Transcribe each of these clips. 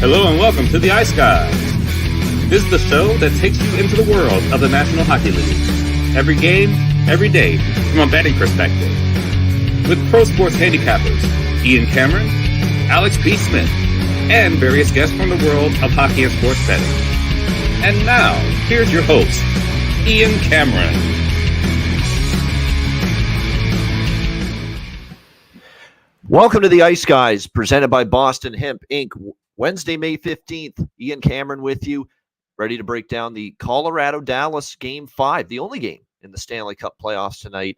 Hello and welcome to the Ice Guys. This is the show that takes you into the world of the National Hockey League. Every game, every day, from a betting perspective. With pro sports handicappers, Ian Cameron, Alex B. Smith, and various guests from the world of hockey and sports betting. And now, here's your host, Ian Cameron. Welcome to the Ice Guys, presented by Boston Hemp Inc. Wednesday, May 15th, Ian Cameron with you, ready to break down the Colorado-Dallas Game 5, the only game in the Stanley Cup playoffs tonight.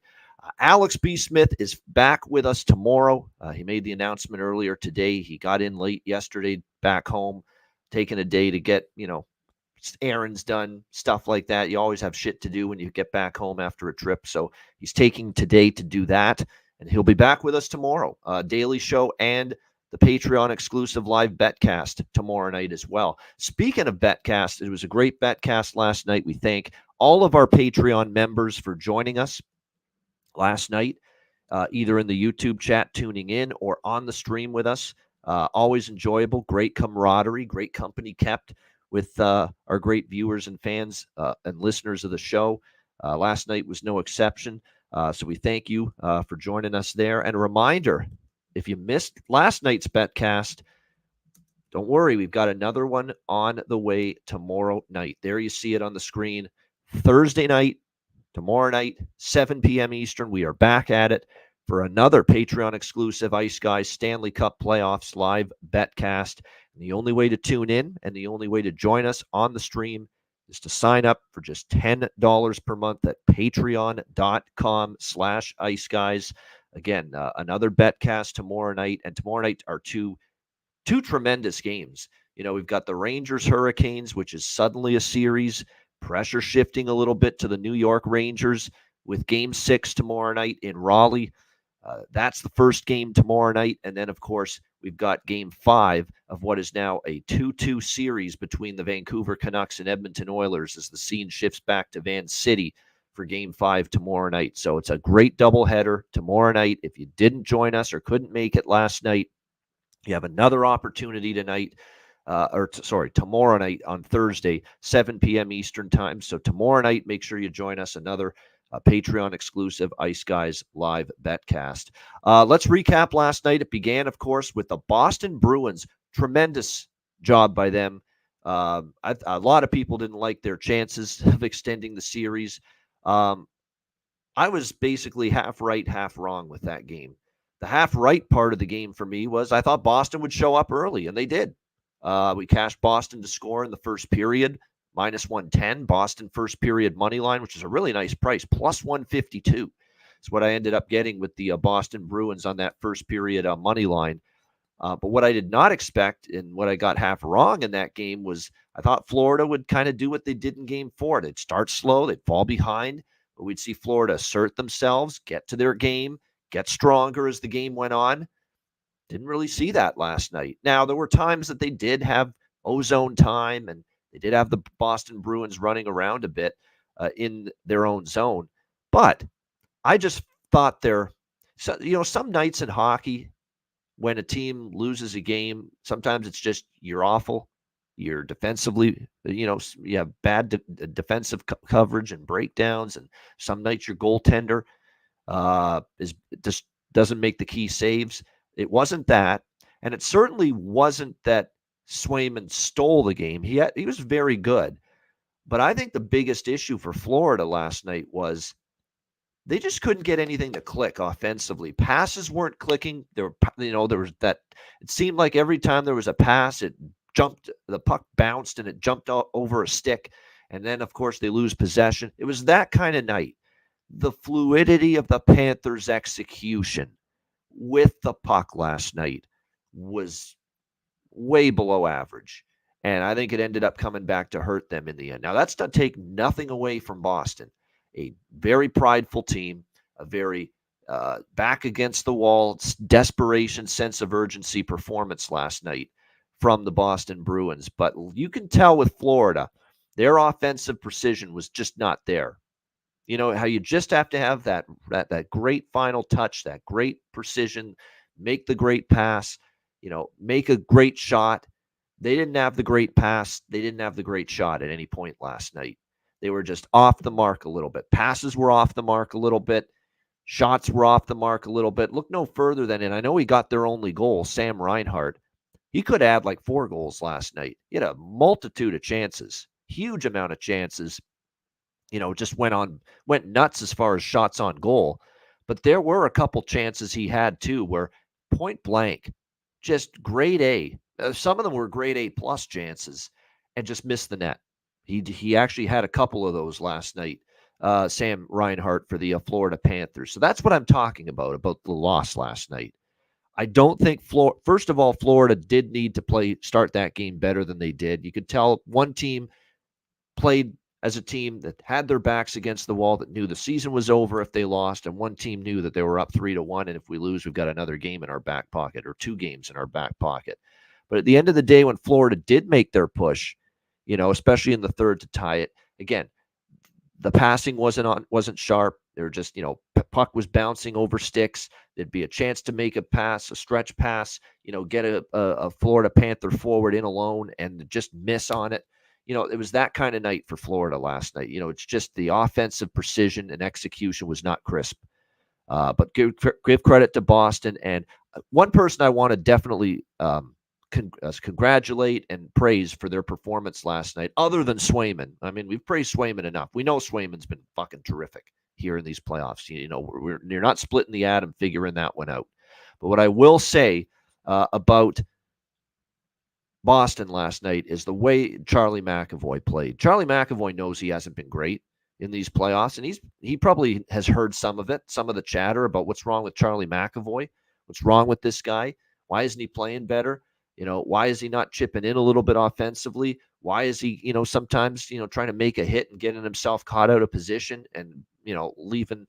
Alex B. Smith is back with us tomorrow. He made the announcement earlier today. He got in late yesterday, back home, taking a day to get, errands done, stuff like that. You always have shit to do when you get back home after a trip. So he's taking today to do that, and he'll be back with us tomorrow. Daily show and the Patreon exclusive live betcast tomorrow night as well. Speaking of betcast, it was a great betcast last night. We thank all of our Patreon members for joining us last night, either in the YouTube chat tuning in or on the stream with us. Always enjoyable, great camaraderie, great company kept with our great viewers and fans and listeners of the show. Last night was no exception. So we thank you for joining us there. And a reminder, if you missed last night's betcast, don't worry, we've got another one on the way tomorrow night. There you see it on the screen. Thursday night, tomorrow night, 7 p.m. Eastern, we are back at it for another Patreon exclusive Ice Guys Stanley Cup Playoffs live betcast. And the only way to tune in and the only way to join us on the stream is to sign up for just $10 per month at patreon.com/Ice Guys. Again, another betcast tomorrow night, and tomorrow night are two tremendous games. We've got the Rangers Hurricanes, which is suddenly a series, pressure shifting a little bit to the New York Rangers with Game 6 tomorrow night in Raleigh. That's the first game tomorrow night, and then, of course, we've got Game 5 of what is now a 2-2 series between the Vancouver Canucks and Edmonton Oilers as the scene shifts back to Van City for Game 5 tomorrow night. So it's a great doubleheader tomorrow night. If you didn't join us or couldn't make it last night, you have another opportunity tonight, tomorrow night on Thursday, 7 p.m. Eastern time. So tomorrow night, make sure you join us, another Patreon exclusive Ice Guys live betcast. Let's recap last night. It began, of course, with the Boston Bruins. Tremendous job by them. A lot of people didn't like their chances of extending the series. I was basically half right, half wrong with that game. The half right part of the game for me was I thought Boston would show up early, and they did. We cashed Boston to score in the first period, -110. Boston first period money line, which is a really nice price, +152. It's what I ended up getting with the Boston Bruins on that first period money line. But what I did not expect and what I got half wrong in that game was I thought Florida would kind of do what they did in Game 4. They'd start slow, they'd fall behind, but we'd see Florida assert themselves, get to their game, get stronger as the game went on. Didn't really see that last night. Now, there were times that they did have ozone time and they did have the Boston Bruins running around a bit in their own zone. But I just thought some nights in hockey, when a team loses a game, sometimes it's just you're awful. You're defensively, you have bad defensive coverage and breakdowns. And some nights your goaltender just doesn't make the key saves. It wasn't that. And it certainly wasn't that Swayman stole the game. He was very good. But I think the biggest issue for Florida last night was they just couldn't get anything to click offensively. Passes weren't clicking. There was that. It seemed like every time there was a pass, the puck bounced and it jumped over a stick. And then, of course, they lose possession. It was that kind of night. The fluidity of the Panthers' execution with the puck last night was way below average. And I think it ended up coming back to hurt them in the end. Now, that's to take nothing away from Boston. A very prideful team, a very back against the wall, desperation, sense of urgency performance last night from the Boston Bruins. But you can tell with Florida, their offensive precision was just not there. How you just have to have that great final touch, that great precision, make the great pass, make a great shot. They didn't have the great pass. They didn't have the great shot at any point last night. They were just off the mark a little bit. Passes were off the mark a little bit. Shots were off the mark a little bit. Look no further than, and I know he got their only goal, Sam Reinhart. He could have like 4 goals last night. He had a multitude of chances, huge amount of chances. Just went nuts as far as shots on goal. But there were a couple chances he had too, where point blank, just grade A. Some of them were grade A plus chances, and just missed the net. He actually had a couple of those last night. Sam Reinhart for the Florida Panthers. So that's what I'm talking about the loss last night. I don't think first of all, Florida did need to start that game better than they did. You could tell one team played as a team that had their backs against the wall, that knew the season was over if they lost, and one team knew that they were up 3-1, and if we lose, we've got another game in our back pocket, or 2 games in our back pocket. But at the end of the day, when Florida did make their push, especially in the third to tie it, again, the passing wasn't sharp. They were just, puck was bouncing over sticks. There'd be a chance to make a pass, a stretch pass, get a Florida Panther forward in alone and just miss on it. It was that kind of night for Florida last night. It's just the offensive precision and execution was not crisp. But give credit to Boston. And one person I want to definitely congratulate and praise for their performance last night, other than Swayman. I mean, we've praised Swayman enough. We know Swayman's been fucking terrific here in these playoffs. You're not splitting the atom figuring that one out. But what I will say about Boston last night is the way Charlie McAvoy played. Charlie McAvoy knows he hasn't been great in these playoffs, and he probably has heard some of the chatter about what's wrong with Charlie McAvoy, what's wrong with this guy, why isn't he playing better? Why is he not chipping in a little bit offensively? Why is he, sometimes, trying to make a hit and getting himself caught out of position and, letting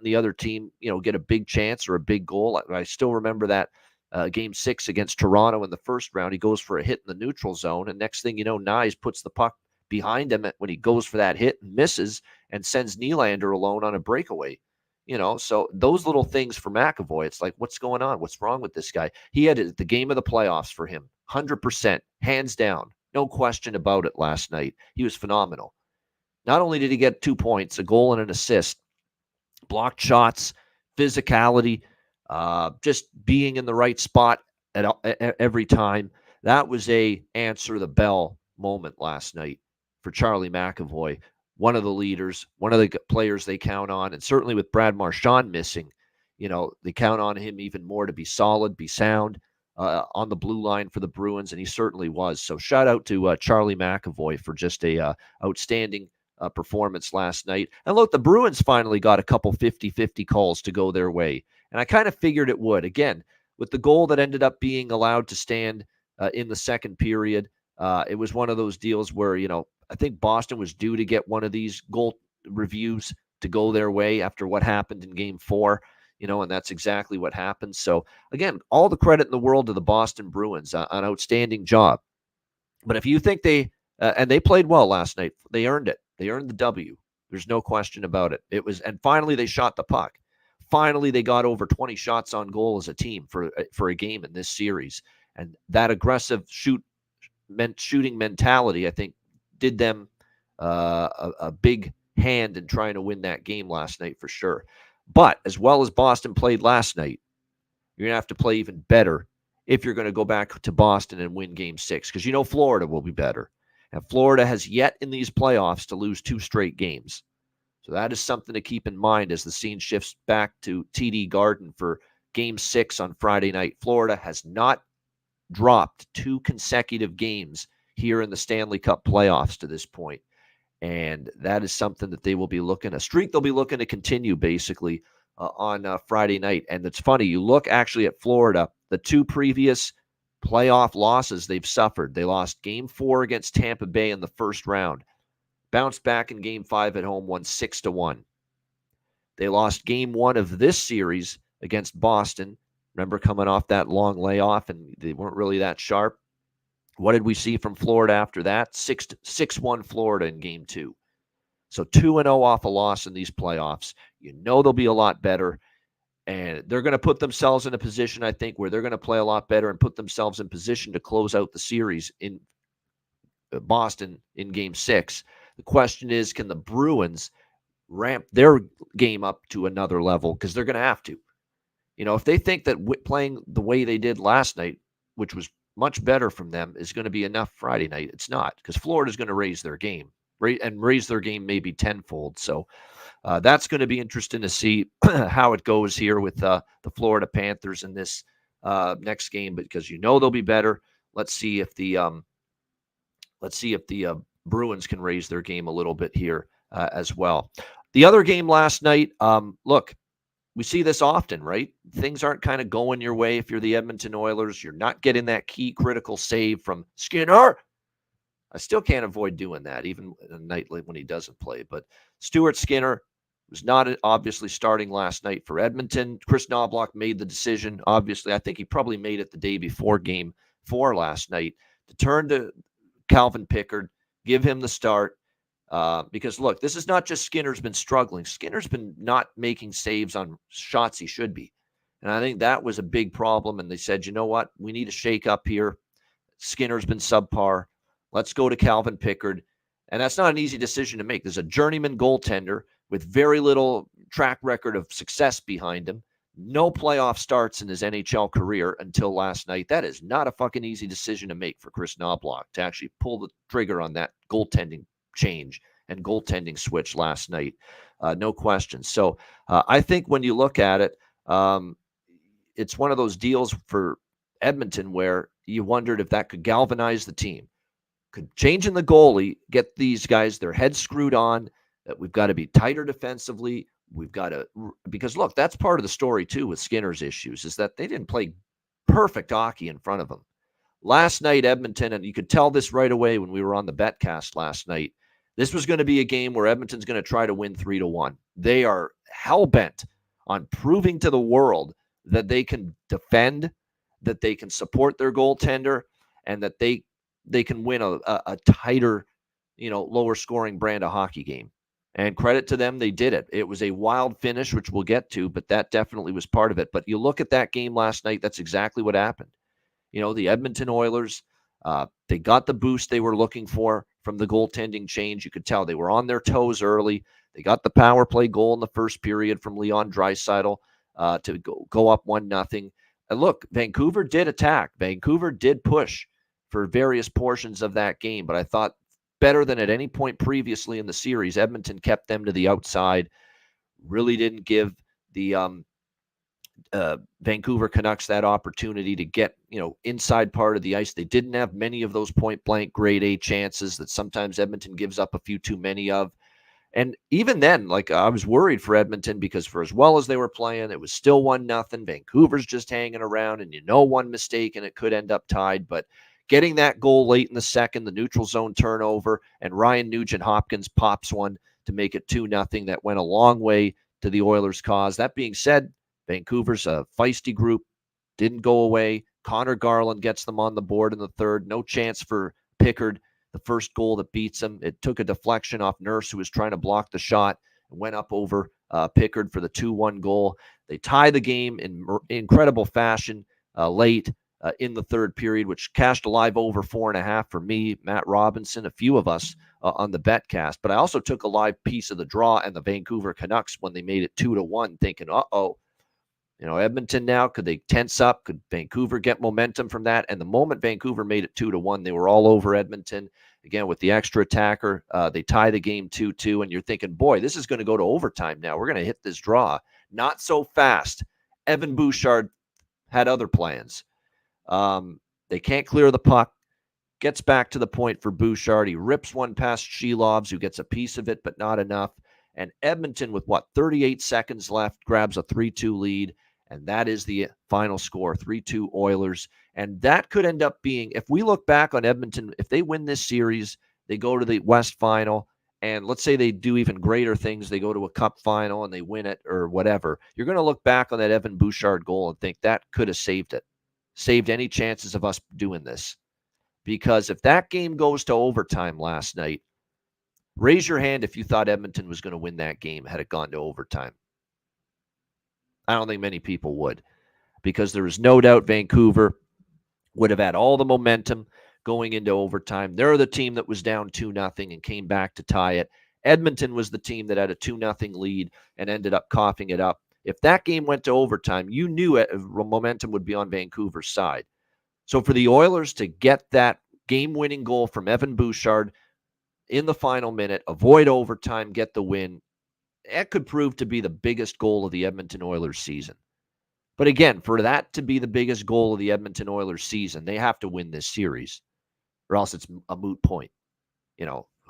the other team, get a big chance or a big goal. I still remember that Game 6 against Toronto in the first round. He goes for a hit in the neutral zone, and next thing you know, Nyes puts the puck behind him when he goes for that hit and misses and sends Nylander alone on a breakaway. So those little things for McAvoy, it's like, what's going on? What's wrong with this guy? He had the game of the playoffs for him, 100%, hands down, no question about it last night. He was phenomenal. Not only did he get 2 points, a goal and an assist, blocked shots, physicality, just being in the right spot at every time. That was a answer the bell moment last night for Charlie McAvoy. One of the leaders, one of the players they count on, and certainly with Brad Marchand missing, they count on him even more to be solid, be sound on the blue line for the Bruins, and he certainly was. So shout out to Charlie McAvoy for just a outstanding performance last night. And look, the Bruins finally got a couple 50-50 calls to go their way, and I kind of figured it would. Again, with the goal that ended up being allowed to stand in the second period, it was one of those deals where, I think Boston was due to get one of these goal reviews to go their way after what happened in Game 4, and that's exactly what happened. So, again, all the credit in the world to the Boston Bruins, an outstanding job. But if you think and they played well last night, they earned it. They earned the W. There's no question about it. And finally they shot the puck. Finally, they got over 20 shots on goal as a team for a game in this series. And that aggressive shooting mentality, I think, did them a big hand in trying to win that game last night for sure. But as well as Boston played last night, you're going to have to play even better if you're going to go back to Boston and win Game 6, because Florida will be better. And Florida has yet in these playoffs to lose 2 straight games. So that is something to keep in mind as the scene shifts back to TD Garden for Game 6 on Friday night. Florida has not dropped 2 consecutive games here in the Stanley Cup playoffs to this point. And that is something that they will be a streak they'll be looking to continue basically on Friday night. And it's funny, you look actually at Florida, the 2 previous playoff losses they've suffered. They lost Game 4 against Tampa Bay in the first round, bounced back in Game 5 at home, won 6-1. They lost Game 1 of this series against Boston. Remember, coming off that long layoff, and they weren't really that sharp. What did we see from Florida after that? 6-1 Florida in Game 2. So 2-0 off a loss in these playoffs. They'll be a lot better. And they're going to put themselves in a position, I think, where they're going to play a lot better and put themselves in position to close out the series in Boston in Game 6. The question is, can the Bruins ramp their game up to another level? Because they're going to have to. If they think that playing the way they did last night, which was much better from them, is going to be enough Friday night, it's not, because Florida's going to raise their game and raise their game maybe tenfold. So that's going to be interesting to see how it goes here with the Florida Panthers in this next game, because they'll be better. Let's see if the Bruins can raise their game a little bit here as well. The other game last night, look, we see this often, right? Things aren't kind of going your way if you're the Edmonton Oilers. You're not getting that key critical save from Skinner. I still can't avoid doing that, even a night when he doesn't play. But Stuart Skinner was not obviously starting last night for Edmonton. Chris Knoblauch made the decision. Obviously, I think he probably made it the day before Game 4 last night to turn to Calvin Pickard, give him the start. Because, look, this is not just Skinner's been struggling. Skinner's been not making saves on shots he should be. And I think that was a big problem. And they said, you know what? We need a shake up here. Skinner's been subpar. Let's go to Calvin Pickard. And that's not an easy decision to make. There's a journeyman goaltender with very little track record of success behind him. No playoff starts in his NHL career until last night. That is not a fucking easy decision to make for Chris Knoblauch to actually pull the trigger on that goaltending change and goaltending switch last night. No question. So I think when you look at it, it's one of those deals for Edmonton where you wondered if that could galvanize the team. Could changing the goalie get these guys their heads screwed on, that we've got to be tighter defensively. We've got to, because look, that's part of the story too with Skinner's issues, is that they didn't play perfect hockey in front of them. Last night, Edmonton, and you could tell this right away when we were on the betcast last night, this was going to be a game where Edmonton's going to try to win 3-1. They are hell-bent on proving to the world that they can defend, that they can support their goaltender, and that they can win a tighter, lower scoring brand of hockey game. And credit to them, they did it. It was a wild finish, which we'll get to, but that definitely was part of it. But you look at that game last night, that's exactly what happened. The Edmonton Oilers, they got the boost they were looking for from the goaltending change. You could tell they were on their toes early. They got the power play goal in the first period from Leon Draisaitl to go up 1-0. And look, Vancouver did attack. Vancouver did push for various portions of that game, but I thought better than at any point previously in the series, Edmonton kept them to the outside, really didn't give the Vancouver Canucks that opportunity to get, inside part of the ice. They didn't have many of those point-blank grade A chances that sometimes Edmonton gives up a few too many of. And even then, I was worried for Edmonton because for as well as they were playing, it was still 1-0. Vancouver's just hanging around, and one mistake and it could end up tied. But getting that goal late in the second, the neutral zone turnover, and Ryan Nugent-Hopkins pops one to make it 2-0. That went a long way to the Oilers' cause. That being said, Vancouver's a feisty group, didn't go away. Connor Garland gets them on the board in the third. No chance for Pickard, the first goal that beats him. It took a deflection off Nurse, who was trying to block the shot, and went up over Pickard for the 2-1 goal. They tie the game in incredible fashion late in the third period, which cashed a live over 4.5 for me, Matt Robinson, a few of us on the betcast. But I also took a live piece of the draw and the Vancouver Canucks when they made it 2-1, thinking, Edmonton now, could they tense up? Could Vancouver get momentum from that? And the moment Vancouver made it 2-1, they were all over Edmonton. Again, with the extra attacker, they tie the game 2-2, and you're thinking, boy, this is going to go to overtime now. We're going to hit this draw. Not so fast. Evan Bouchard had other plans. They can't clear the puck. Gets back to the point for Bouchard. He rips one past Shelovs, who gets a piece of it, but not enough. And Edmonton, with 38 seconds left, grabs a 3-2 lead. And that is the final score, 3-2 Oilers. And that could end up being, if we look back on Edmonton, if they win this series, they go to the West Final, and let's say they do even greater things, they go to a Cup Final and they win it or whatever, you're going to look back on that Evan Bouchard goal and think that could have saved it, saved any chances of us doing this. Because if that game goes to overtime last night, raise your hand if you thought Edmonton was going to win that game had it gone to overtime. I don't think many people would, because there is no doubt Vancouver would have had all the momentum going into overtime. They're the team that was down 2-0 and came back to tie it. Edmonton was the team that had a 2-0 lead and ended up coughing it up. If that game went to overtime, you knew momentum would be on Vancouver's side. So for the Oilers to get that game-winning goal from Evan Bouchard in the final minute, avoid overtime, get the win, that could prove to be the biggest goal of the Edmonton Oilers season. But again, for that to be the biggest goal of the Edmonton Oilers season, they have to win this series, or else it's a moot point.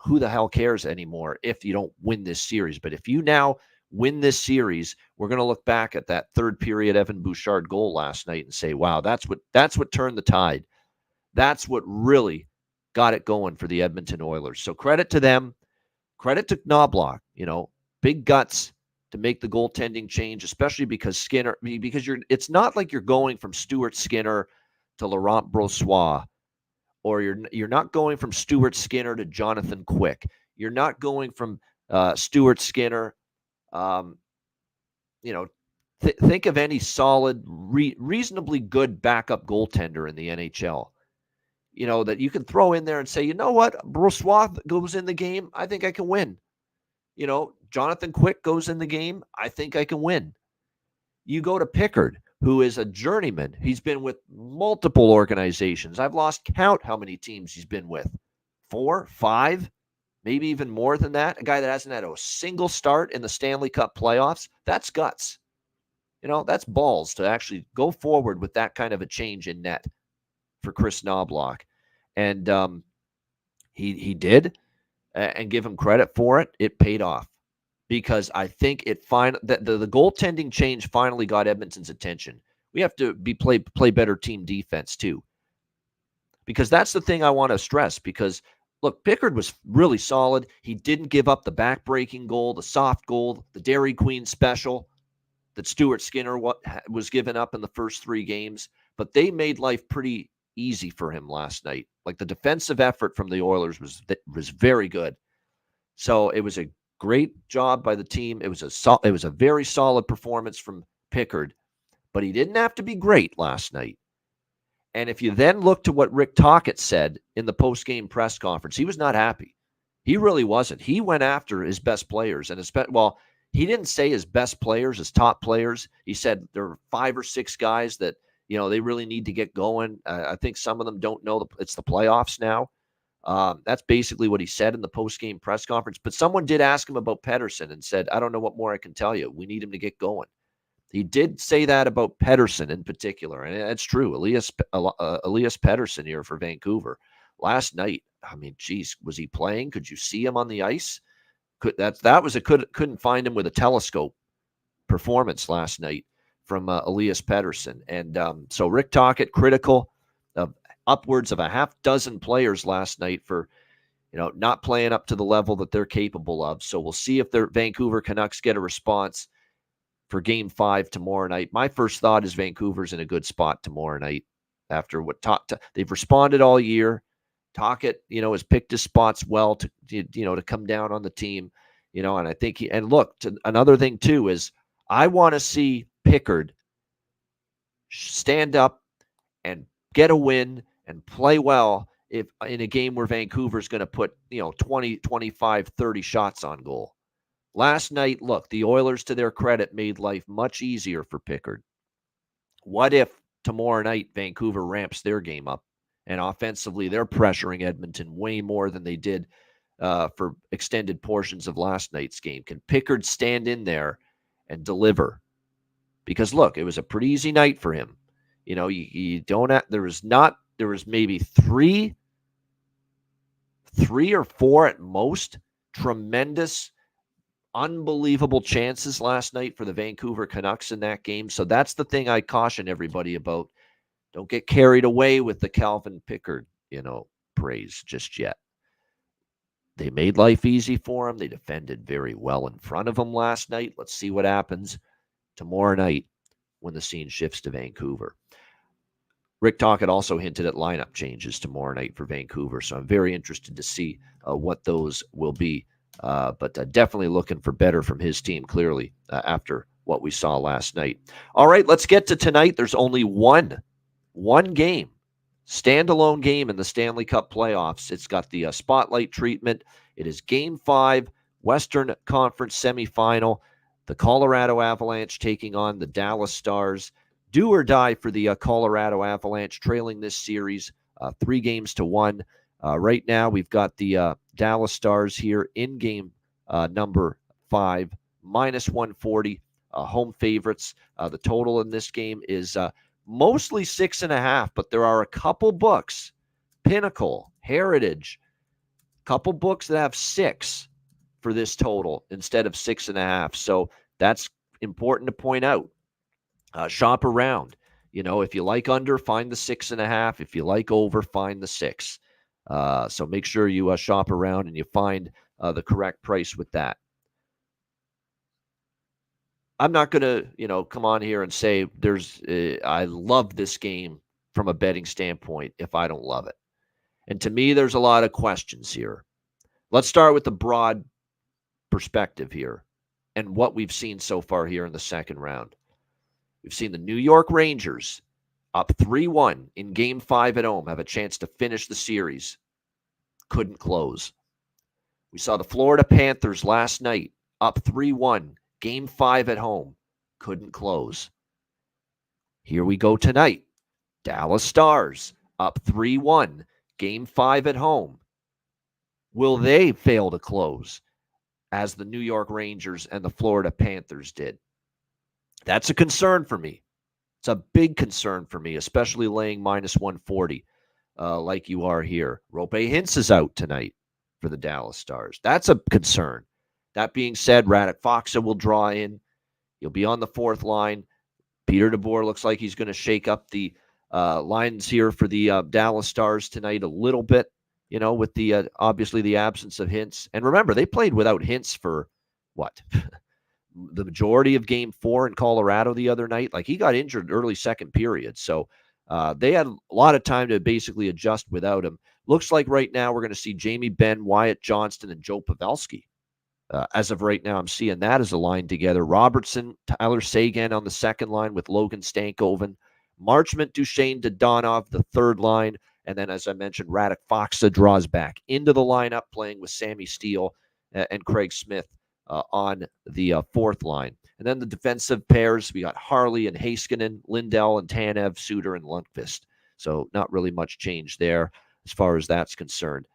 Who the hell cares anymore if you don't win this series? But if you now win this series, we're going to look back at that third period Evan Bouchard goal last night and say, wow, that's what turned the tide. That's what really got it going for the Edmonton Oilers. So credit to them. Credit to Knobloch. Big guts to make the goaltending change, especially because it's not like you're going from Stuart Skinner to Laurent Brossoit, or you're not going from Stuart Skinner to Jonathan Quick. You're not going from Stuart Skinner. Think of any solid, reasonably good backup goaltender in the NHL. That you can throw in there and say, you know what, Brossoit goes in the game, I think I can win. Jonathan Quick goes in the game, I think I can win. You go to Pickard, who is a journeyman. He's been with multiple organizations. I've lost count how many teams he's been with. 4, 5, maybe even more than that. A guy that hasn't had a single start in the Stanley Cup playoffs. That's guts. That's balls to actually go forward with that kind of a change in net for Chris Knobloch. And he did, and give him credit for it. It paid off, because I think the goaltending change finally got Edmonton's attention. We have to play better team defense too, because that's the thing I want to stress. Because look, Pickard was really solid. He didn't give up the back-breaking goal, the soft goal, the Dairy Queen special that Stuart Skinner was given up in the first 3 games. But they made life pretty easy for him last night. Like, the defensive effort from the Oilers was very good. So it was a great job by the team. It was a very solid performance from Pickard, but he didn't have to be great last night. And if you then look to what Rick Tocchet said in the post-game press conference, he was not happy. He really wasn't. He went after his best players, and he didn't say his best players, his top players. He said there are 5 or 6 guys that they really need to get going. I think some of them don't know it's the playoffs now. That's basically what he said in the post-game press conference. But someone did ask him about Pettersson and said, I don't know what more I can tell you. We need him to get going. He did say that about Pettersson in particular, and that's true. Elias Pettersson here for Vancouver. Last night, geez, was he playing? Could you see him on the ice? Couldn't find him with a telescope performance last night from Elias Pettersson. And so Rick Tocchet critical of upwards of a half dozen players last night for not playing up to the level that they're capable of. So we'll see if the Vancouver Canucks get a response for Game 5 tomorrow night. My first thought is Vancouver's in a good spot tomorrow night after what they've responded all year. Tocchet, has picked his spots well to come down on the team, and I think another thing too is I want to see Pickard stand up and get a win and play well if in a game where Vancouver's going to put 20, 25, 30 shots on goal. Last night, look, the Oilers, to their credit, made life much easier for Pickard. What if tomorrow night Vancouver ramps their game up and offensively they're pressuring Edmonton way more than they did for extended portions of last night's game? Can Pickard stand in there and deliver? Because look, it was a pretty easy night for him. You don't have, there was maybe three or four at most tremendous, unbelievable chances last night for the Vancouver Canucks in that game. So that's the thing I caution everybody about. Don't get carried away with the Calvin Pickard, praise just yet. They made life easy for him. They defended very well in front of him last night. Let's see what happens tomorrow night when the scene shifts to Vancouver. Rick Tocchet also hinted at lineup changes tomorrow night for Vancouver, so I'm very interested to see what those will be. But definitely looking for better from his team, clearly, after what we saw last night. All right, let's get to tonight. There's only one game, standalone game in the Stanley Cup playoffs. It's got the spotlight treatment. It is Game 5, Western Conference semifinal. The Colorado Avalanche taking on the Dallas Stars. Do or die for the Colorado Avalanche, trailing this series 3-1. Right now, we've got the Dallas Stars here in game number 5, minus 140, home favorites. The total in this game is mostly 6.5, but there are a couple books, Pinnacle, Heritage, couple books that have 6 for this total instead of 6.5. So that's important to point out. Shop around. If you like under, find the 6.5. If you like over, find the 6. So make sure you shop around and you find the correct price with that. I'm not going to, come on here and say I love this game from a betting standpoint if I don't love it. And to me, there's a lot of questions here. Let's start with the broad perspective here and what we've seen so far here in the second round. We've seen the New York Rangers up 3-1 in Game 5 at home, have a chance to finish the series. Couldn't close. We saw the Florida Panthers last night up 3-1, Game 5 at home. Couldn't close. Here we go tonight. Dallas Stars up 3-1, Game 5 at home. Will they fail to close as the New York Rangers and the Florida Panthers did? That's a concern for me. It's a big concern for me, especially laying minus 140 like you are here. Roope Hintz is out tonight for the Dallas Stars. That's a concern. That being said, Radek Faksa will draw in. He'll be on the fourth line. Peter DeBoer looks like he's going to shake up the lines here for the Dallas Stars tonight a little bit, with the obviously the absence of Hintz. And remember, they played without Hintz for what? The majority of Game 4 in Colorado the other night. Like, he got injured early second period. So they had a lot of time to basically adjust without him. Looks like right now we're going to see Jamie Benn, Wyatt Johnston, and Joe Pavelski. As of right now, I'm seeing that as a line together. Robertson, Tyler Seguin on the second line with Logan Stankoven. Marchment, Duchesne, Dodonov, the third line. And then, as I mentioned, Radek Faksa draws back into the lineup, playing with Sammy Steele and Craig Smith on the fourth line. And then the defensive pairs, we got Harley and Heiskanen, Lindell and Tanev, Suter and Lundqvist. So not really much change there as far as that's concerned.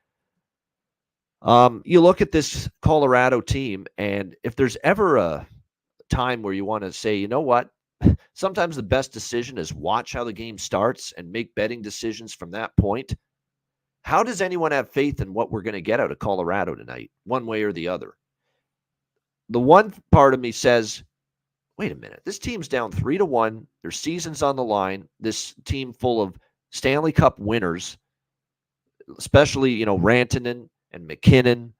You look at this Colorado team, and if there's ever a time where you want to say, you know what, sometimes the best decision is watch how the game starts and make betting decisions from that point. How does anyone have faith in what we're going to get out of Colorado tonight, one way or the other? The one part of me says, wait a minute, this team's down 3-1. Their season's on the line. This team full of Stanley Cup winners, especially, Rantanen and McKinnon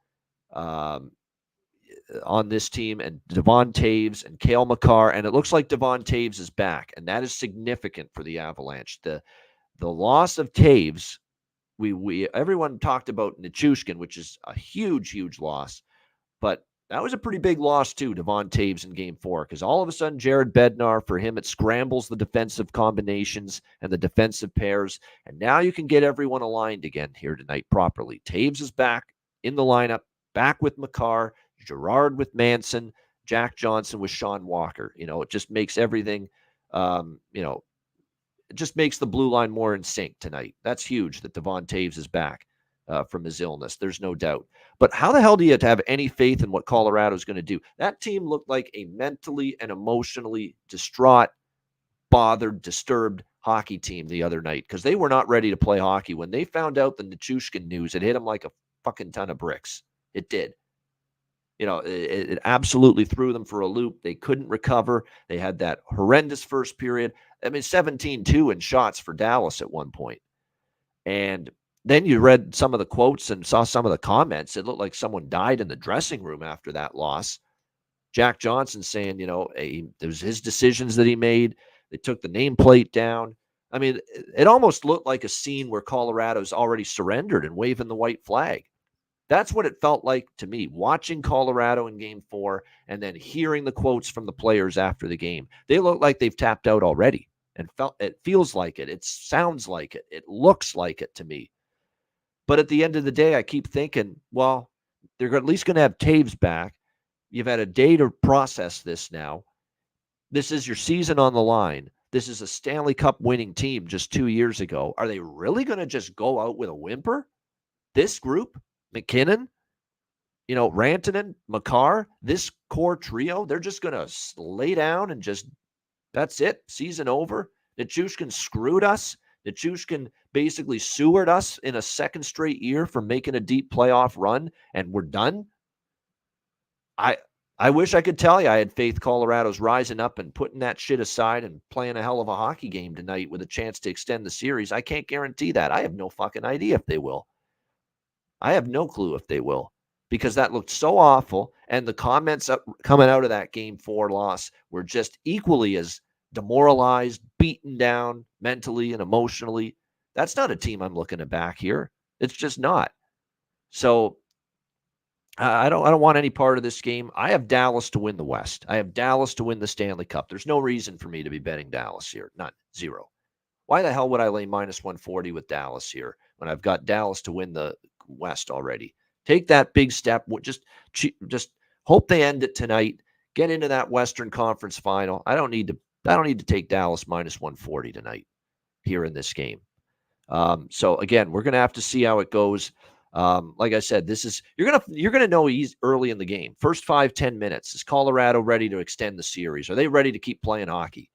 on this team, and Devon Taves and Cale Makar. And it looks like Devon Taves is back, and that is significant for the Avalanche. The loss of Taves, everyone talked about Nichushkin, which is a huge loss, but that was a pretty big loss too, Devon Taves in Game 4, because all of a sudden Jared Bednar, for him, it scrambles the defensive combinations and the defensive pairs, and now you can get everyone aligned again here tonight properly. Taves is back in the lineup, back with Makar, Gerard with Manson, Jack Johnson with Sean Walker. It just makes everything, it just makes the blue line more in sync tonight. That's huge that Devon Taves is back from his illness. There's no doubt. But how the hell do you have any faith in what Colorado is going to do? That team looked like a mentally and emotionally distraught, bothered, disturbed hockey team the other night, because they were not ready to play hockey. When they found out the Nichushkin news, it hit them like a fucking ton of bricks. It did. It absolutely threw them for a loop. They couldn't recover. They had that horrendous first period. 17-2 in shots for Dallas at one point. And then you read some of the quotes and saw some of the comments. It looked like someone died in the dressing room after that loss. Jack Johnson saying, it was his decisions that he made. They took the nameplate down. It almost looked like a scene where Colorado's already surrendered and waving the white flag. That's what it felt like to me, watching Colorado in Game 4 and then hearing the quotes from the players after the game. They look like they've tapped out already, and it feels like it. It sounds like it. It looks like it to me. But at the end of the day, I keep thinking, well, they're at least going to have Taves back. You've had a day to process this now. This is your season on the line. This is a Stanley Cup winning team just 2 years ago. Are they really going to just go out with a whimper? This group, McKinnon, Rantanen, Makar, this core trio, they're just going to lay down and just, that's it, season over. Nichushkin screwed us. Nichushkin basically sewered us in a second straight year for making a deep playoff run, and we're done. I wish I could tell you I had faith Colorado's rising up and putting that shit aside and playing a hell of a hockey game tonight with a chance to extend the series. I can't guarantee that. I have no fucking idea if they will. I have no clue if they will, because that looked so awful, and the comments coming out of that Game 4 loss were just equally as demoralized, beaten down mentally and emotionally. That's not a team I'm looking to back here. It's just not. So I don't want any part of this game. I have Dallas to win the West. I have Dallas to win the Stanley Cup. There's no reason for me to be betting Dallas here. None. Zero. Why the hell would I lay minus 140 with Dallas here when I've got Dallas to win the West already? Take that big step. Just hope they end it tonight. Get into that Western Conference final. I don't need to take Dallas minus 140 tonight here in this game. So again, we're gonna have to see how it goes. Like I said, you're gonna know early in the game. First 5-10 minutes. Is Colorado ready to extend the series? Are they ready to keep playing hockey?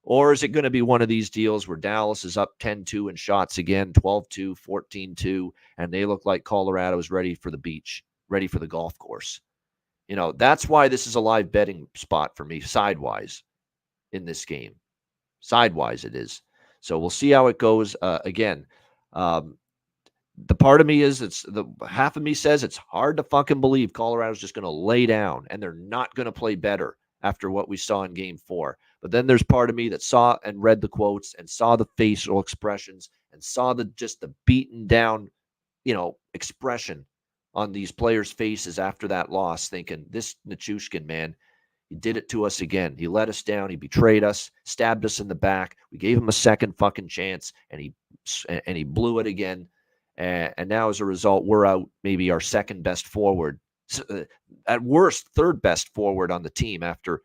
Or is it going to be one of these deals where Dallas is up 10-2 in shots again, 12-2, 14-2, and they look like Colorado is ready for the beach, ready for the golf course? That's why this is a live betting spot for me, sidewise, in this game. Sidewise it is. So we'll see how it goes. Again, the part of me is half of me says it's hard to fucking believe Colorado's just going to lay down and they're not going to play better after what we saw in Game 4. But then there's part of me that saw and read the quotes and saw the facial expressions and saw the beaten down, expression on these players' faces after that loss, thinking, this Nichushkin, man, he did it to us again. He let us down. He betrayed us, stabbed us in the back. We gave him a second fucking chance, and he blew it again. And now, as a result, we're out maybe our second best forward, at worst, third best forward on the team after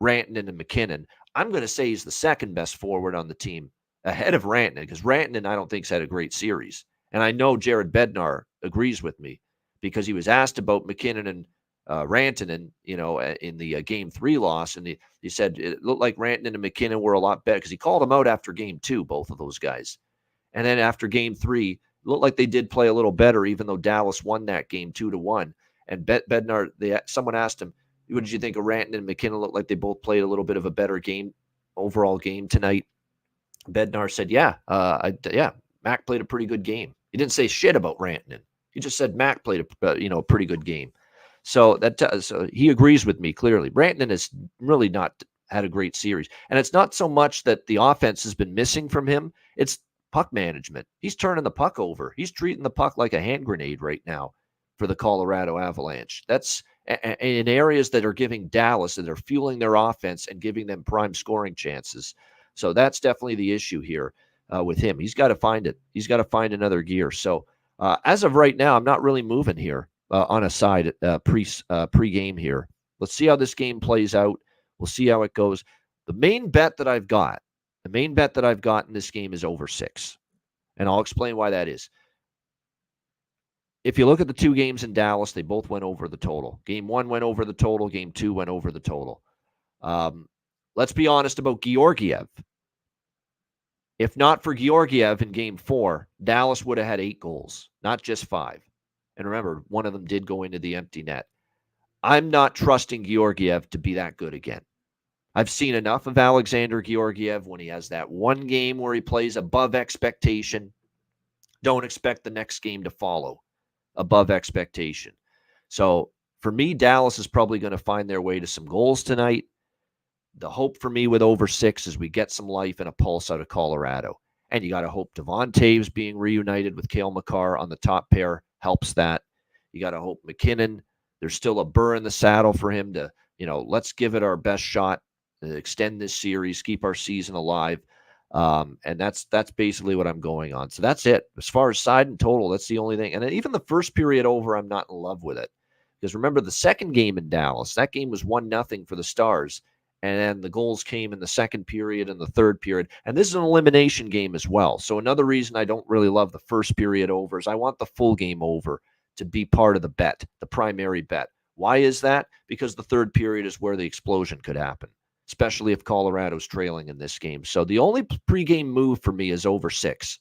Rantanen and McKinnon. I'm going to say he's the second best forward on the team ahead of Rantanen, because Rantanen, I don't think, has had a great series. And I know Jared Bednar agrees with me, because he was asked about McKinnon and Rantanen, in the Game 3 loss, and he said it looked like Rantanen and McKinnon were a lot better, because he called them out after Game 2, both of those guys. And then after Game 3, it looked like they did play a little better, even though Dallas won that game 2-1. And Bednar, someone asked him, what did you think of Rantanen and McKinnon? Looked like they both played a little bit of a better overall game tonight. Bednar said, Mac played a pretty good game. He didn't say shit about Rantanen. He just said Mac played a pretty good game. So so he agrees with me clearly. Rantanen has really not had a great series. And it's not so much that the offense has been missing from him. It's puck management. He's turning the puck over. He's treating the puck like a hand grenade right now for the Colorado Avalanche. That's in areas that are giving Dallas, that are fueling their offense and giving them prime scoring chances. So that's definitely the issue here with him. He's got to find it. He's got to find another gear. So as of right now, I'm not really moving here on a side pre-game here. Let's see how this game plays out. We'll see how it goes. The main bet that I've got in this game is over 6. And I'll explain why that is. If you look at the two games in Dallas, they both went over the total. Game 1 went over the total. Game 2 went over the total. Let's be honest about Georgiev. If not for Georgiev in Game 4, Dallas would have had 8 goals, not just 5. And remember, one of them did go into the empty net. I'm not trusting Georgiev to be that good again. I've seen enough of Alexander Georgiev when he has that one game where he plays above expectation. Don't expect the next game to follow above expectation. So for me, Dallas is probably going to find their way to some goals tonight. The hope for me with over 6 is we get some life and a pulse out of Colorado. And you got to hope Devon Taves being reunited with Cale Makar on the top pair helps that. You got to hope McKinnon, there's still a burr in the saddle for him to, let's give it our best shot, extend this series, keep our season alive. And that's basically what I'm going on. So that's it. As far as side and total, that's the only thing. And then even the first period over, I'm not in love with it. Because remember the second game in Dallas, that game was 1-0 for the Stars. And then the goals came in the second period and the third period. And this is an elimination game as well. So another reason I don't really love the first period over is I want the full game over to be part of the bet, the primary bet. Why is that? Because the third period is where the explosion could happen, especially if Colorado's trailing in this game. So the only pregame move for me is over 6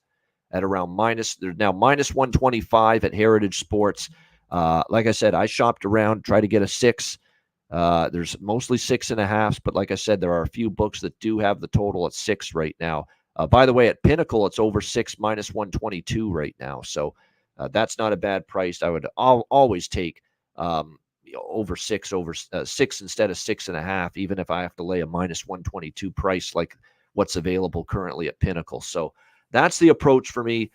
at around they're now minus 125 at Heritage Sports. Like I said, I shopped around, tried to get a 6. There's mostly 6.5s, but like I said, there are a few books that do have the total at 6 right now. By the way, at Pinnacle, it's over 6 minus 122 right now. So that's not a bad price. I would always take over 6 instead of 6.5, even if I have to lay a minus 122 price like what's available currently at Pinnacle. So that's the approach for me.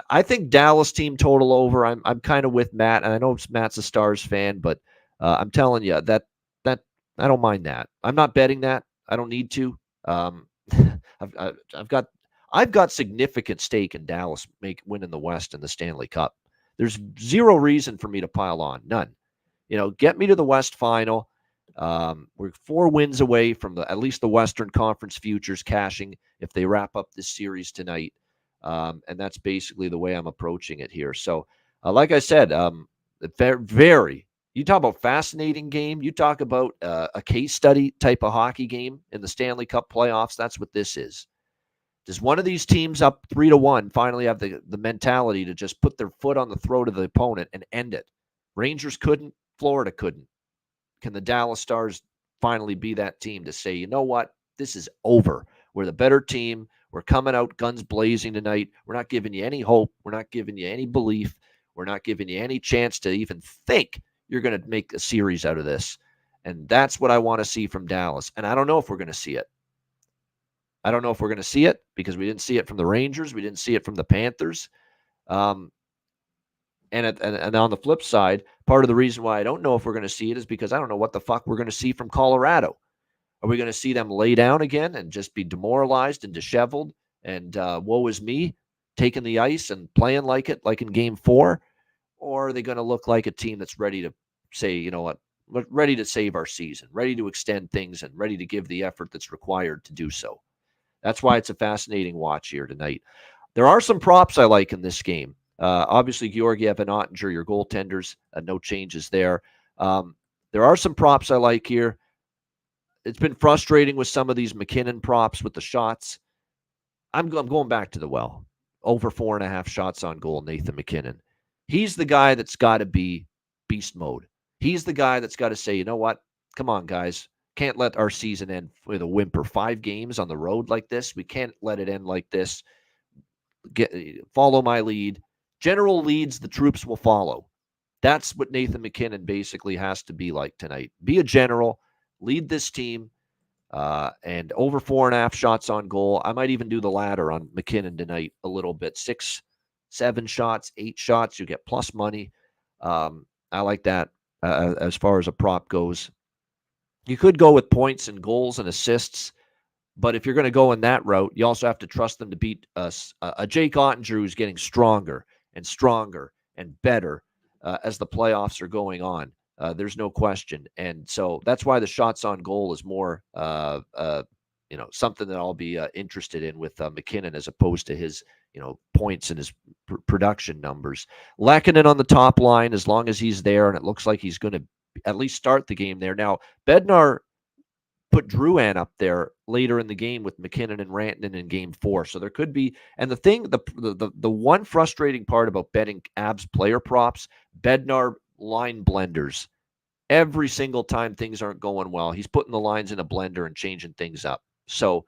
I think Dallas team total over. I'm kind of with Matt, and I know Matt's a Stars fan, but I'm telling you that I don't mind that. I'm not betting that. I don't need to. I've got significant stake in Dallas winning the West and the Stanley Cup. There's zero reason for me to pile on. None. Get me to the West final. We're 4 wins away from at least the Western Conference futures cashing if they wrap up this series tonight. And that's basically the way I'm approaching it here. So, like I said, you talk about fascinating game. You talk about a case study type of hockey game in the Stanley Cup playoffs. That's what this is. Does one of these teams up 3-1 finally have the mentality to just put their foot on the throat of the opponent and end it? Rangers couldn't. Florida couldn't. Can the Dallas Stars finally be that team to say, you know what? This is over. We're the better team. We're coming out guns blazing tonight. We're not giving you any hope. We're not giving you any belief. We're not giving you any chance to even think you're going to make a series out of this. And that's what I want to see from Dallas. And I don't know if we're going to see it. I don't know if we're going to see it because we didn't see it from the Rangers. We didn't see it from the Panthers. And on the flip side, part of the reason why I don't know if we're going to see it is because I don't know what the fuck we're going to see from Colorado. Are we going to see them lay down again and just be demoralized and disheveled and woe is me, taking the ice and playing like it, like in Game 4? Or are they going to look like a team that's ready to say, you know what, we're ready to save our season, ready to extend things, and ready to give the effort that's required to do so? That's why it's a fascinating watch here tonight. There are some props I like in this game. Obviously, Georgiev and Ottinger, your goaltenders, no changes there. There are some props I like here. It's been frustrating with some of these McKinnon props with the shots. I'm going back to the well. Over 4.5 shots on goal, Nathan McKinnon. He's the guy that's got to be beast mode. He's the guy that's got to say, you know what? Come on, guys. Can't let our season end with a whimper. 5 games on the road like this. We can't let it end like this. Follow my lead. General leads, the troops will follow. That's what Nathan McKinnon basically has to be like tonight. Be a general, lead this team, and over 4.5 shots on goal. I might even do the latter on McKinnon tonight a little bit. 6, 7 shots, 8 shots, you get plus money. I like that as far as a prop goes. You could go with points and goals and assists, but if you're going to go in that route, you also have to trust them to beat us. A Jake Ottinger who's getting stronger and stronger and better as the playoffs are going on. There's no question. And so that's why the shots on goal is more, something that I'll be interested in with McKinnon as opposed to his, points and his production numbers. Lehkonen on the top line, as long as he's there, and it looks like he's going to at least start the game there. Now, Bednar put Drouin up there later in the game with McKinnon and Rantanen in Game 4. So there could be, and the one frustrating part about betting Abs player props, Bednar line blenders. Every single time things aren't going well, he's putting the lines in a blender and changing things up. So,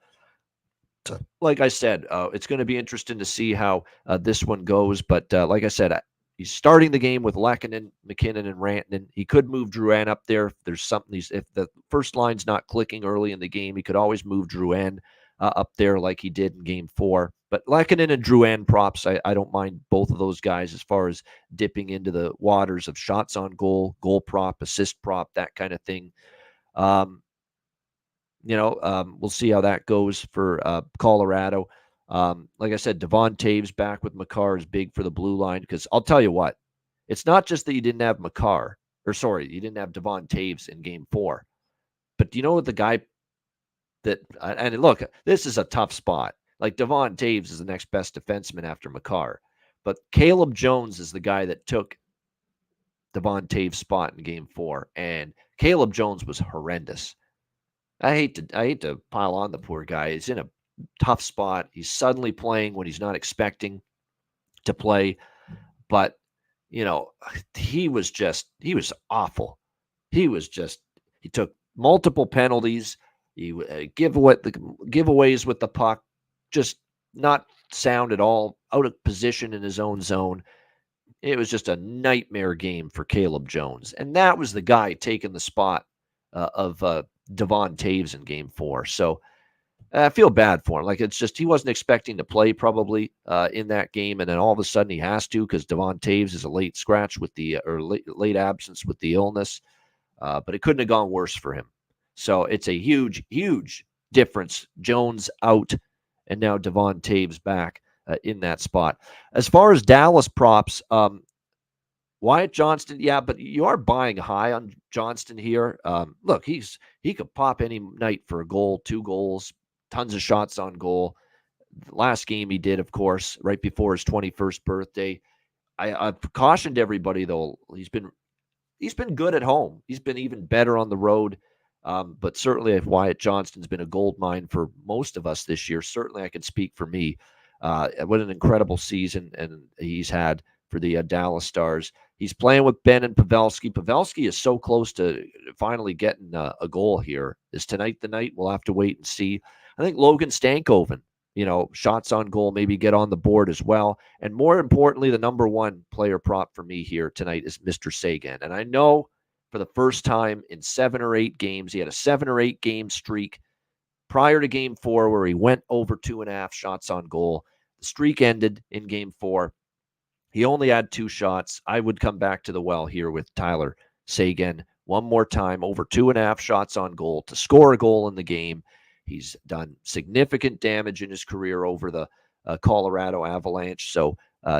like I said, it's going to be interesting to see how this one goes. But like I said, he's starting the game with Lehkonen, McKinnon, and Rantanen. He could move Drouin up there if there's something. If the first line's not clicking early in the game, he could always move Drouin up there like he did in Game 4. But Lehkonen and Drouin props, I don't mind both of those guys as far as dipping into the waters of shots on goal, goal prop, assist prop, that kind of thing. We'll see how that goes for Colorado. Like I said, Devon Taves back with Makar is big for the blue line because I'll tell you what, it's not just that you didn't have you didn't have Devon Taves in Game 4. But do you know what the guy that and look, this is a tough spot. Like Devon Taves is the next best defenseman after Makar, but Caleb Jones is the guy that took Devon Taves' spot in Game 4, and Caleb Jones was horrendous. I hate to pile on the poor guy. He's in a tough spot. He's suddenly playing when he's not expecting to play, but he was awful. He took multiple penalties. He giveaways with the puck, just not sound at all, out of position in his own zone. It was just a nightmare game for Caleb Jones. And that was the guy taking the spot of Devon Taves in Game 4. So I feel bad for him. Like, it's just he wasn't expecting to play probably in that game, and then all of a sudden he has to because Devon Taves is a late scratch with the late absence with the illness. But it couldn't have gone worse for him. So it's a huge, huge difference. Jones out, and now Devon Taves back in that spot. As far as Dallas props, Wyatt Johnston, yeah, but you are buying high on Johnston here. Look, he could pop any night for a goal, 2 goals, tons of shots on goal. The last game he did, of course, right before his 21st birthday. I've cautioned everybody, though. He's been good at home. He's been even better on the road. But certainly, if Wyatt Johnston's been a gold mine for most of us this year, certainly I can speak for me. What an incredible season and he's had for the Dallas Stars. He's playing with Ben and Pavelski. Pavelski is so close to finally getting a goal here. Is tonight the night? We'll have to wait and see. I think Logan Stankoven, shots on goal, maybe get on the board as well. And more importantly, the number one player prop for me here tonight is Mr. Seguin. And I know for the first time in 7 or 8 games, he had a 7 or 8 game streak prior to Game 4 where he went over 2.5 shots on goal. The streak ended in Game 4. He only had 2 shots. I would come back to the well here with Tyler Seguin one more time, over 2.5 shots on goal to score a goal in the game. He's done significant damage in his career over the Colorado Avalanche, so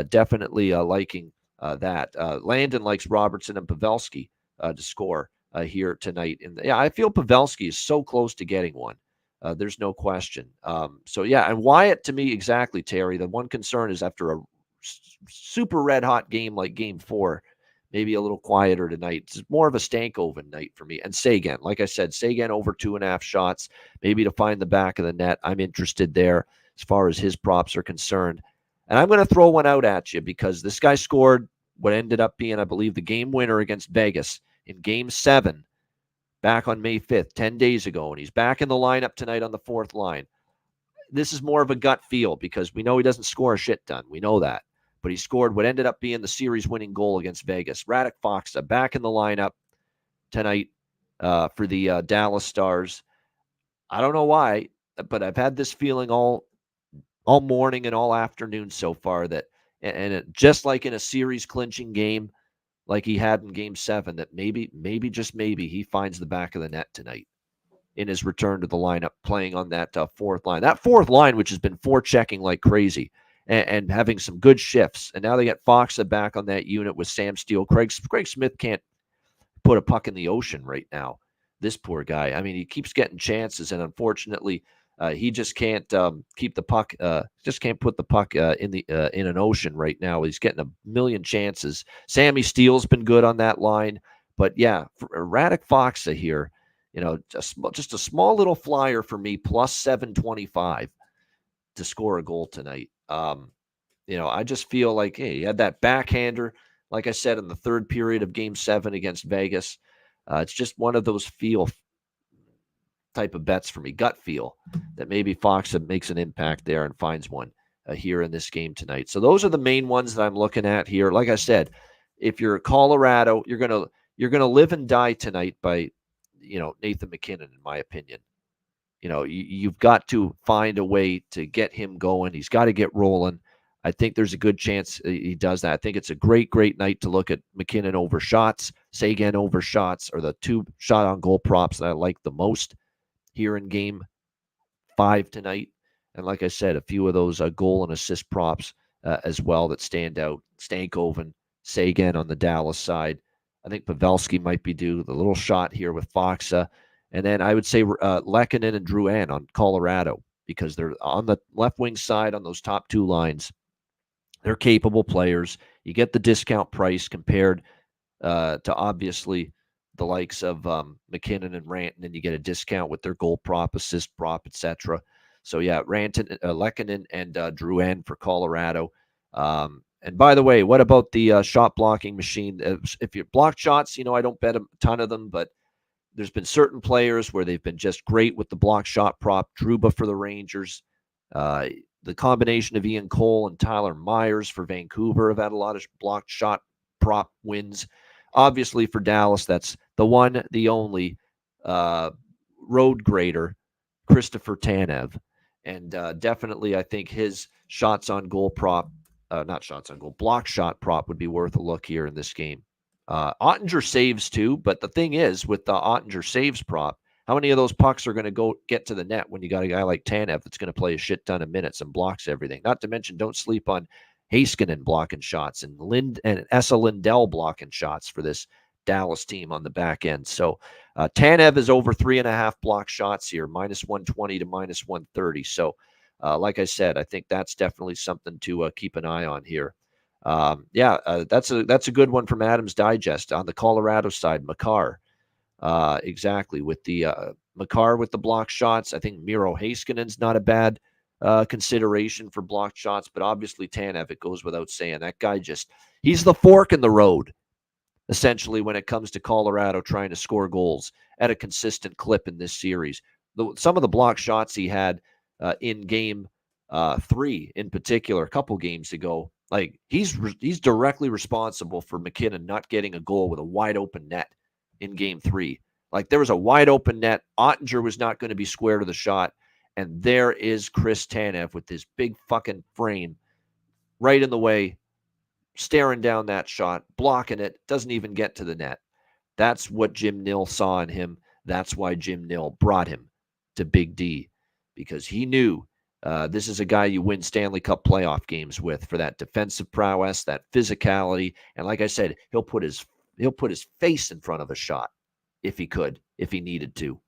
definitely liking that. Landon likes Robertson and Pavelski to score here tonight. I feel Pavelski is so close to getting one. There's no question. And Wyatt, to me, exactly, Terry. The one concern is after a super red hot game like Game 4, maybe a little quieter tonight. It's more of a Stankoven night for me. And Seguin, like I said, Seguin over 2.5 shots, maybe to find the back of the net. I'm interested there as far as his props are concerned. And I'm going to throw one out at you because this guy scored what ended up being, I believe, the game winner against Vegas in Game 7 back on May 5th, 10 days ago. And he's back in the lineup tonight on the 4th line. This is more of a gut feel because we know he doesn't score a shit ton. We know that. But he scored what ended up being the series-winning goal against Vegas. Radek Faksa back in the lineup tonight for the Dallas Stars. I don't know why, but I've had this feeling all morning and all afternoon so far that, just like in a series-clinching game like he had in Game 7, that maybe, just maybe, he finds the back of the net tonight in his return to the lineup, playing on that 4th line. That 4th line, which has been forechecking like crazy and having some good shifts. And now they get Faksa back on that unit with Sam Steele. Craig Smith can't put a puck in the ocean right now. This poor guy. I mean, he keeps getting chances, and unfortunately, he just can't keep the puck. Just can't put the puck in an ocean right now. He's getting a million chances. Sammy Steele's been good on that line, but yeah, for Radek Faksa here, just a small little flyer for me, plus 725 to score a goal tonight. I just feel like, hey, he had that backhander, like I said, in the 3rd period of Game 7 against Vegas. It's just one of those feel type of bets for me, gut feel, that maybe Fox makes an impact there and finds one here in this game tonight. So those are the main ones that I'm looking at here. Like I said, if you're Colorado, you're gonna live and die tonight by Nathan MacKinnon, in my opinion. you've got to find a way to get him going. He's got to get rolling. I think there's a good chance he does that. I think it's a great, great night to look at McKinnon over shots, Seguin over shots, or the two shot on goal props that I like the most here in game 5 tonight. And like I said, a few of those goal and assist props as well that stand out. Stankoven, Seguin on the Dallas side. I think Pavelski might be due. The little shot here with Foxa. And then I would say Lehkonen and Drouin on Colorado, because they're on the left wing side on those top two lines. They're capable players. You get the discount price compared to obviously the likes of McKinnon and Rantanen, and you get a discount with their goal prop, assist prop, etc. So yeah, Lehkonen and Drouin for Colorado. And by the way, what about the shot blocking machine? If you block shots, I don't bet a ton of them, but there's been certain players where they've been just great with the block shot prop. Trouba for the Rangers. The combination of Ian Cole and Tyler Myers for Vancouver have had a lot of blocked shot prop wins. Obviously for Dallas, that's the one, the only road grader, Christopher Tanev. And definitely I think his shots on goal prop, not shots on goal, block shot prop would be worth a look here in this game. Ottinger saves too, but the thing is, with the Ottinger saves prop, how many of those pucks are going to go get to the net when you got a guy like Tanev that's going to play a shit ton of minutes and blocks everything? Not to mention, don't sleep on Heiskanen blocking shots and Esa Lindell blocking shots for this Dallas team on the back end. So Tanev is over 3.5 block shots here, minus 120 to minus 130. So like I said, I think that's definitely something to keep an eye on here. That's a good one from Adams Digest. On the Colorado side, Makar. Exactly. With the Makar with the block shots, I think Miro Heiskanen's not a bad consideration for blocked shots, but obviously Tanev, it goes without saying. That guy he's the fork in the road, essentially, when it comes to Colorado trying to score goals at a consistent clip in this series. Some of the block shots he had in game 3 in particular, a couple games ago, like he's directly responsible for McKinnon not getting a goal with a wide open net in game 3. Like there was a wide open net. Ottinger was not going to be square to the shot. And there is Chris Tanev with his big fucking frame right in the way, staring down that shot, blocking it, doesn't even get to the net. That's what Jim Nill saw in him. That's why Jim Nill brought him to Big D, because he knew this is a guy you win Stanley Cup playoff games with for that defensive prowess, that physicality. And like I said, he'll put his face in front of a shot if he needed to.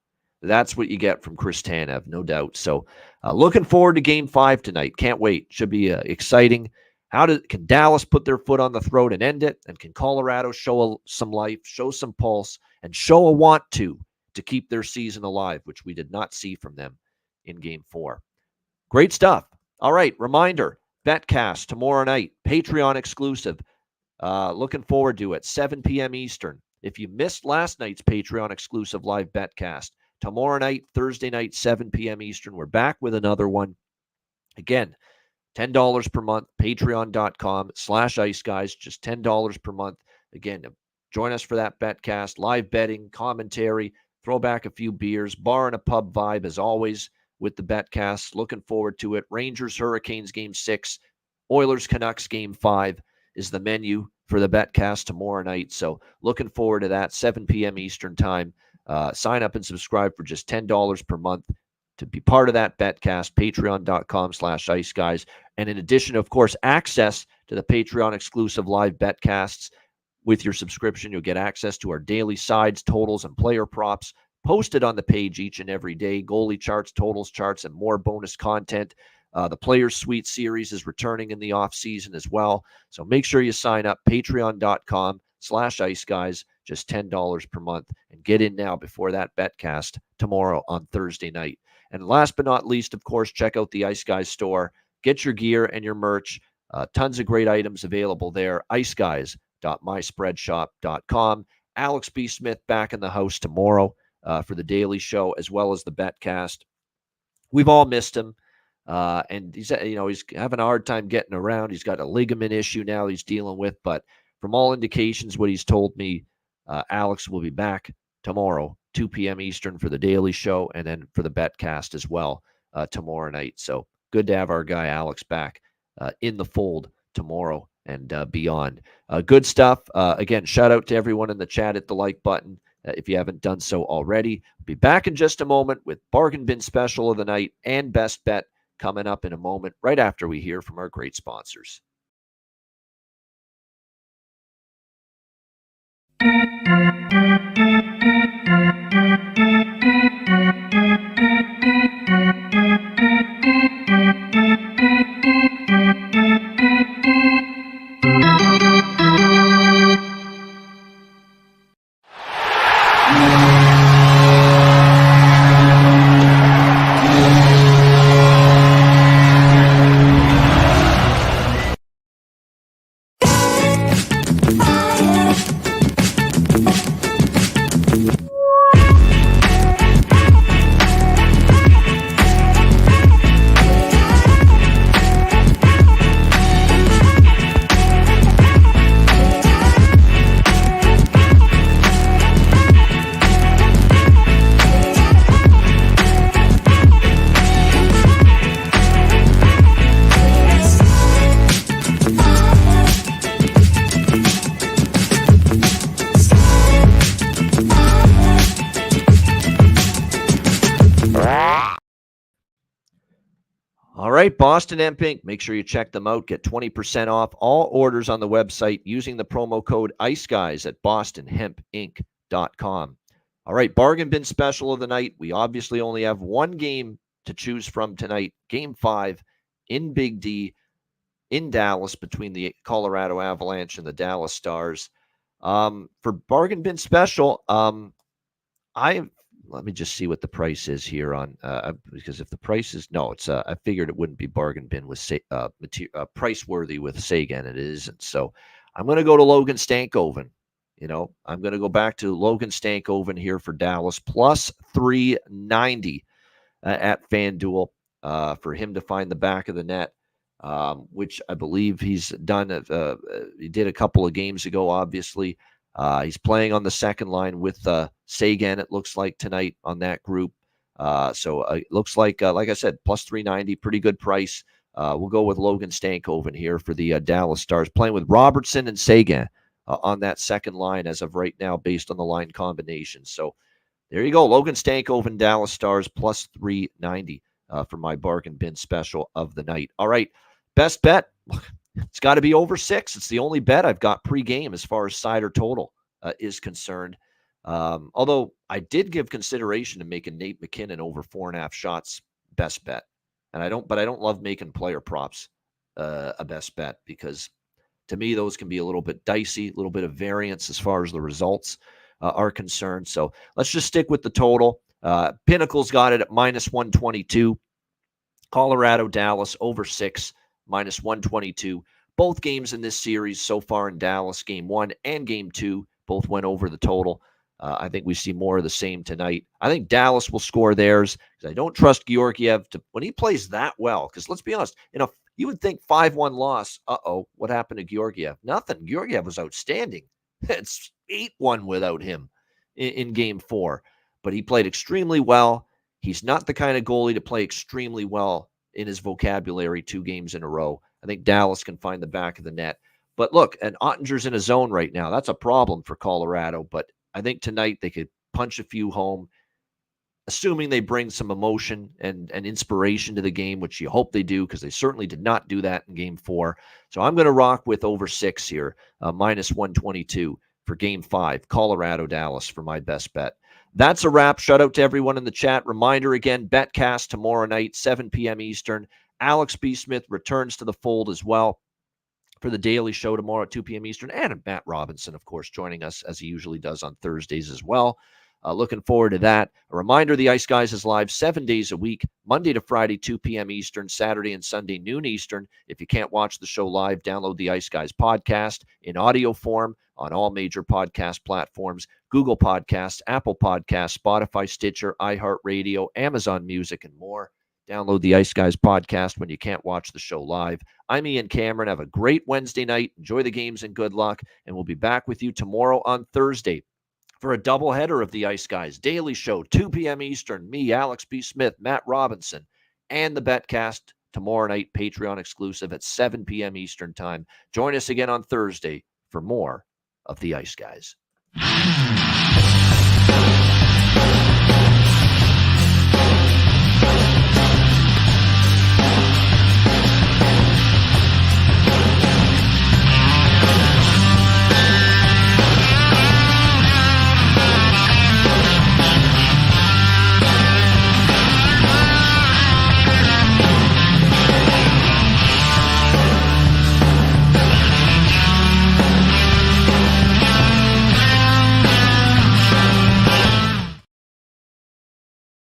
That's what you get from Chris Tanev, no doubt. So looking forward to game 5 tonight. Can't wait. Should be exciting. Can Dallas put their foot on the throat and end it? And can Colorado show some life, show some pulse, and show a want to keep their season alive, which we did not see from them in game 4. Great stuff. All right, reminder, Betcast tomorrow night, Patreon exclusive. Looking forward to it, 7 p.m. Eastern. If you missed last night's Patreon exclusive live Betcast, tomorrow night, Thursday night, 7 p.m. Eastern, we're back with another one. Again, $10 per month, patreon.com/Ice Guys, just $10 per month. Again, join us for that Betcast, live betting, commentary, throw back a few beers, bar and a pub vibe as always with the Betcast. Looking forward to it. Rangers, Hurricanes, Game 6. Oilers-Canucks, Game 5 is the menu for the Betcast tomorrow night. So looking forward to that, 7 p.m. Eastern time. Sign up and subscribe for just $10 per month to be part of that Betcast, patreon.com/Ice Guys. And in addition, of course, access to the Patreon exclusive live Betcasts. With your subscription, you'll get access to our daily sides, totals, and player props posted on the page each and every day. Goalie charts, totals charts, and more bonus content. The Players Suite series is returning in the off season as well. So make sure you sign up, patreon.com/Ice Guys, just $10 per month, and get in now before that Betcast tomorrow on Thursday night. And last but not least, of course, check out the Ice Guys store. Get your gear and your merch. Tons of great items available there. iceguys.myspreadshop.com. Alex B. Smith back in the house tomorrow for the Daily Show, as well as the Betcast. We've all missed him. And he's having a hard time getting around. He's got a ligament issue now he's dealing with. But from all indications, what he's told me, Alex will be back tomorrow 2 p.m. Eastern for the Daily Show, and then for the Betcast as well tomorrow night. So good to have our guy Alex back in the fold tomorrow and beyond. Good stuff. Again, shout out to everyone in the chat. Hit the like button if you haven't done so already. Be back in just a moment with Bargain Bin Special of the night and Best Bet coming up in a moment, right after we hear from our great sponsors. All right, Boston Hemp Inc. Make sure you check them out. Get 20% off all orders on the website using the promo code Ice Guys at bostonhempinc.com. All right, Bargain Bin Special of the night. We obviously only have one game to choose from tonight. Game 5 in Big D in Dallas between the Colorado Avalanche and the Dallas Stars. For Bargain Bin Special, let me just see what the price is here on because if the price is I figured it wouldn't be bargain bin with price worthy with Sagan. It isn't. So I'm going to go to Logan Stankoven. I'm going to go back to Logan Stankoven here for Dallas plus 390 at FanDuel for him to find the back of the net, which I believe he's done. He did a couple of games ago, obviously. He's playing on the second line with Sagan, it looks like, tonight on that group. So it looks like I said, plus 390, pretty good price. We'll go with Logan Stankoven here for the Dallas Stars, playing with Robertson and Sagan on that second line as of right now, based on the line combination. So there you go, Logan Stankoven, Dallas Stars, plus 390 for my Bargain Bin Special of the night. All right, best bet. It's got to be over 6. It's the only bet I've got pre-game as far as side or total is concerned. Although I did give consideration to making Nate McKinnon over 4.5 shots best bet, and I don't love making player props a best bet, because to me those can be a little bit dicey, a little bit of variance as far as the results are concerned. So let's just stick with the total. Pinnacle's got it at minus 122. Colorado, Dallas over 6. Minus 122. Both games in this series so far in Dallas, game 1 and game 2, both went over the total. I think we see more of the same tonight. I think Dallas will score theirs, because I don't trust Georgiev when he plays that well. Because let's be honest, you would think 5-1 loss. What happened to Georgiev? Nothing. Georgiev was outstanding. It's 8-1 without him in game 4. But he played extremely well. He's not the kind of goalie to play extremely well in his vocabulary 2 games in a row. I think Dallas can find the back of the net. But look, and Ottinger's in a zone right now. That's a problem for Colorado. But I think tonight they could punch a few home, assuming they bring some emotion and inspiration to the game, which you hope they do, because they certainly did not do that in game 4. So I'm going to rock with over 6 here, minus 122 for game 5, Colorado-Dallas for my best bet. That's a wrap. Shout out to everyone in the chat. Reminder again, Betcast tomorrow night, 7 p.m. Eastern. Alex B. Smith returns to the fold as well for the Daily Show tomorrow at 2 p.m. Eastern. And Matt Robinson, of course, joining us as he usually does on Thursdays as well. Looking forward to that. A reminder, the Ice Guys is live 7 days a week, Monday to Friday, 2 p.m. Eastern, Saturday and Sunday, noon Eastern. If you can't watch the show live, download the Ice Guys podcast in audio form on all major podcast platforms: Google Podcasts, Apple Podcasts, Spotify, Stitcher, iHeartRadio, Amazon Music, and more. Download the Ice Guys podcast when you can't watch the show live. I'm Ian Cameron. Have a great Wednesday night. Enjoy the games and good luck. And we'll be back with you tomorrow on Thursday for a doubleheader of the Ice Guys Daily Show, 2 p.m. Eastern. Me, Alex B. Smith, Matt Robinson, and the Betcast tomorrow night, Patreon exclusive at 7 p.m. Eastern Time. Join us again on Thursday for more of the Ice Guys.